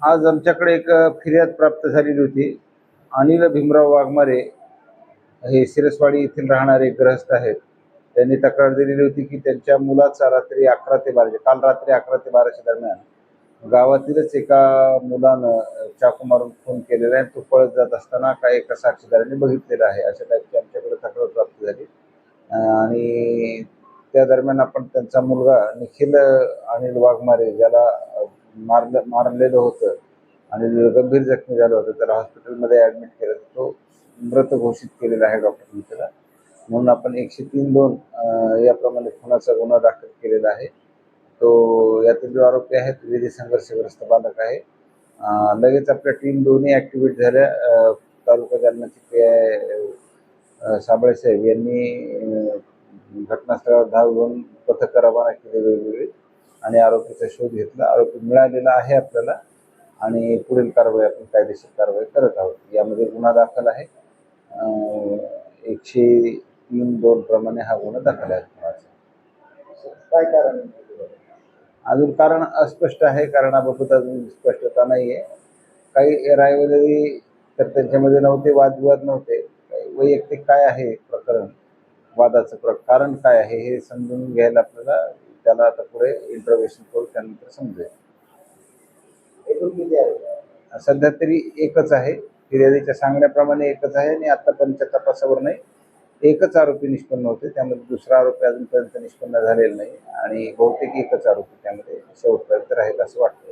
आज आमच्याकडे एक फिर्याद प्राप्त झालेली होती. अनिल भीमराव वाघमारे हे सिरसवाडी येथील राहणारे ग्रहस्थ आहेत. त्यांनी तक्रार दिलेली होती की त्यांच्या मुलाचा रात्री 11 ते 12 काल रात्री 11 ते 12च्या दरम्यान गावातीलच एका मुलानं चाकू मारून खून केलेला आहे. तो पळत जात असताना काही एका साक्षीदाराने बघितलेला आहे, अशा टाईपची आमच्याकडे तक्रार प्राप्त झाली. आणि त्या दरम्यान आपण त्यांचा मुलगा निखिल अनिल वाघमारे ज्याला मारलेलं होतं आणि गंभीर जखमी झालं होतं, त्याला हॉस्पिटलमध्ये ॲडमिट केलं. तो मृत घोषित केलेला आहे डॉक्टरांनी त्याला. म्हणून आपण 103(2) याप्रमाणे खुनाचा गुन्हा दाखल केलेला आहे. तो यातील जो आरोपी आहे तो विधी संघर्षग्रस्त बालक आहे. लगेच आपल्या टीम दोन्ही ॲक्टिव्हेट झाल्या. तालुका जालन्याचे PI साबळे साहेब यांनी घटनास्थळावर धाव घेऊन पथकं रवाना केली वेगवेगळी आणि आरोपीचा शोध घेतला. आरोपी मिळालेला आहे आपल्याला आणि पुढील कारवाई आपण कायदेशीर कारवाई करत आहोत. यामध्ये गुन्हा दाखल आहे. 103(2) प्रमाणे हा गुन्हा दाखल आहे. काय कारण? अजून कारण अस्पष्ट आहे. कारणाबाबत अजून स्पष्टता नाही आहे. काही रायवली तर त्यांच्यामध्ये नव्हते, वादविवाद नव्हते. वैयक्तिक काय आहे प्रकरण, वादाचं कारण काय आहे हे समजून घ्यायला आपल्याला त्याला आता पुढे इंट्रोगेशन करू, त्यानंतर समजेल. एकूण किती आहे? सध्या तरी एकच आहे. फिर्यादीच्या सांगण्याप्रमाणे एकच आहे आणि आतापर्यंतच्या तपासावर नाही, एकच आरोपी निष्पन्न होते. त्यामध्ये दुसरा आरोपी अजूनपर्यंत निष्पन्न झालेला नाही आणि बहुतेक एकच आरोपी त्यामध्ये शेवटपर्यंत राहील असं वाटतं.